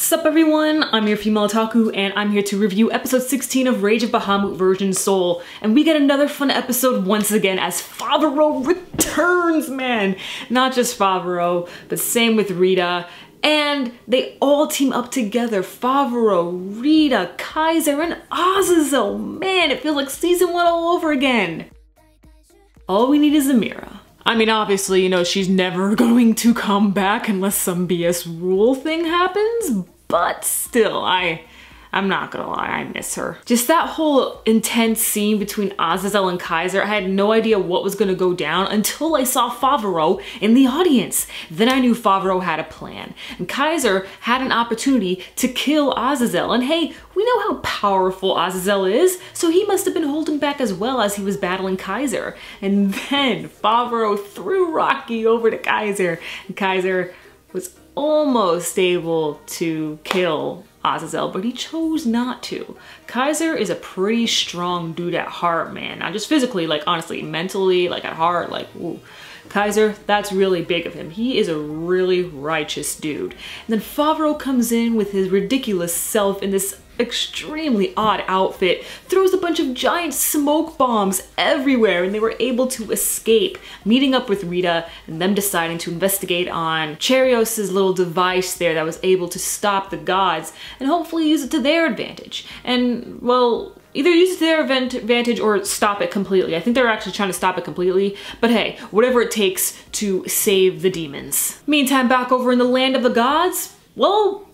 What's up everyone? I'm your female otaku and I'm here to review episode 16 of Rage of Bahamut Version Soul. And we get another fun episode once again as Favaro returns, man! Not just Favaro, but same with Rita. And they all team up together. Favaro, Rita, Kaiser, and Azazel. Man, it feels like season 1 all over again. All we need is Amira. I mean, obviously, you know, she's never going to come back unless some BS rule thing happens, but still, I'm not gonna lie, I miss her. Just that whole intense scene between Azazel and Kaiser, I had no idea what was gonna go down until I saw Favaro in the audience. Then I knew Favaro had a plan, and Kaiser had an opportunity to kill Azazel, and hey, we know how powerful Azazel is, so he must have been holding back as well as he was battling Kaiser. And then Favaro threw Rocky over to Kaiser, and Kaiser was almost able to kill Azazel, but he chose not to. Kaiser is a pretty strong dude at heart, man. Not just physically, like honestly, mentally, like at heart, like, ooh. Kaiser, that's really big of him. He is a really righteous dude. And then Favaro comes in with his ridiculous self in this extremely odd outfit, throws a bunch of giant smoke bombs everywhere, and they were able to escape, meeting up with Rita and them deciding to investigate on Cherios' little device there that was able to stop the gods and hopefully use it to their advantage. And, well, either use it to their advantage or stop it completely. I think they're actually trying to stop it completely, but hey, whatever it takes to save the demons. Meantime, back over in the land of the gods, well,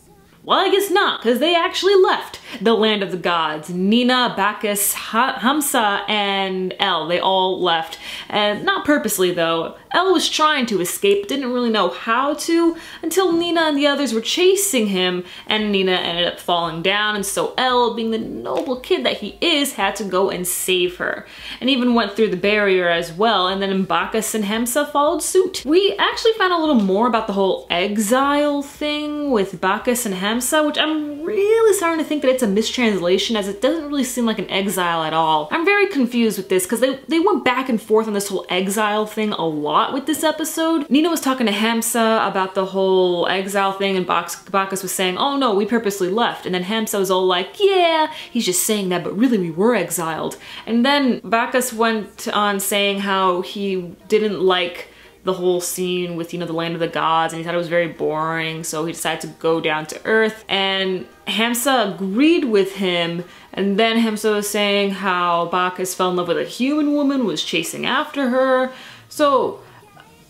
I guess not, because they actually left the land of the gods. Nina, Bacchus, Hamsa, and El, they all left. And not purposely though. El was trying to escape, didn't really know how to, until Nina and the others were chasing him, and Nina ended up falling down, and so El, being the noble kid that he is, had to go and save her. And even went through the barrier as well, and then Bacchus and Hamsa followed suit. We actually found a little more about the whole exile thing with Bacchus and Hamsa, which I'm really starting to think that it's a mistranslation, as it doesn't really seem like an exile at all. I'm very confused with this because they went back and forth on this whole exile thing a lot with this episode. Nina was talking to Hamsa about the whole exile thing, and Bacchus was saying, oh no, we purposely left. And then Hamsa was all like, yeah, he's just saying that, but really we were exiled. And then Bacchus went on saying how he didn't like the whole scene with, you know, the land of the gods, and he thought it was very boring, so he decided to go down to Earth. And Hamsa agreed with him, and then Hamsa was saying how Bacchus fell in love with a human woman, was chasing after her. So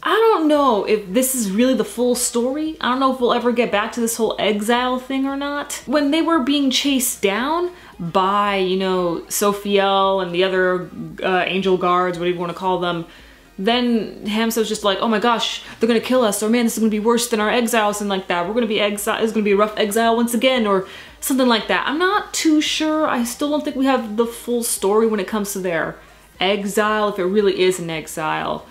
I don't know if this is really the full story. I don't know if we'll ever get back to this whole exile thing or not. When they were being chased down by, you know, Sophiel and the other angel guards, whatever you want to call them, then Hamsa was just like, oh my gosh, they're gonna kill us, or man, this is gonna be worse than our exile, something like that. We're gonna be exiled, it's gonna be a rough exile once again, or something like that. I'm not too sure. I still don't think we have the full story when it comes to their exile, if it really is an exile.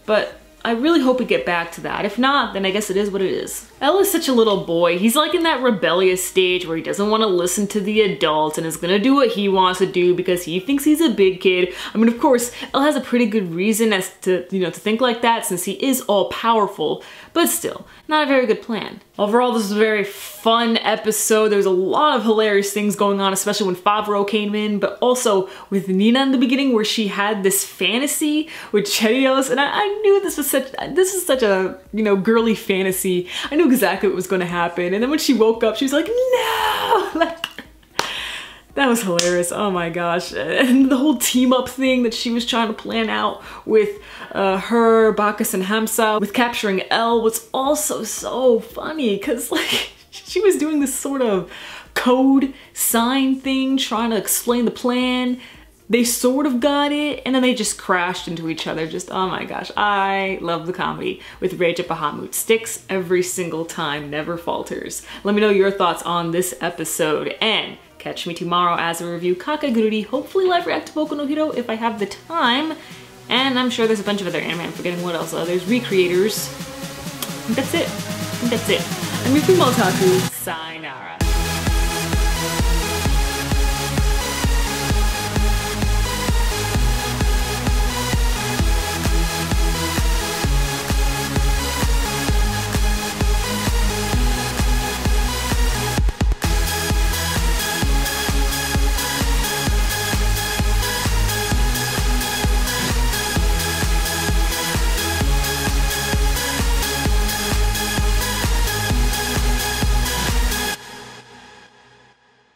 But I really hope we get back to that. If not, then I guess it is what it is. El is such a little boy. He's like in that rebellious stage where he doesn't want to listen to the adults and is gonna do what he wants to do because he thinks he's a big kid. I mean, of course, El has a pretty good reason as to, you know, to think like that since he is all powerful, but still, not a very good plan. Overall, this was a very fun episode. There was a lot of hilarious things going on, especially when Favaro came in, but also with Nina in the beginning where she had this fantasy with Cherios, and I knew this is such a, you know, girly fantasy. I knew exactly what was going to happen, and then when she woke up, she was like, no! Like, that was hilarious. Oh my gosh. And the whole team up thing that she was trying to plan out with her, Bacchus, and Hamsa with capturing El was also so funny because like she was doing this sort of code sign thing trying to explain the plan. They sort of got it, and then they just crashed into each other. Just, oh my gosh, I love the comedy with Rage of Bahamut. Sticks every single time, never falters. Let me know your thoughts on this episode, and catch me tomorrow as I review Kakegurui, hopefully live react to Boku no Hero if I have the time. And I'm sure there's a bunch of other anime, I'm forgetting what else. There's Recreators. That's it. That's it. I'm your female otaku. Sayonara.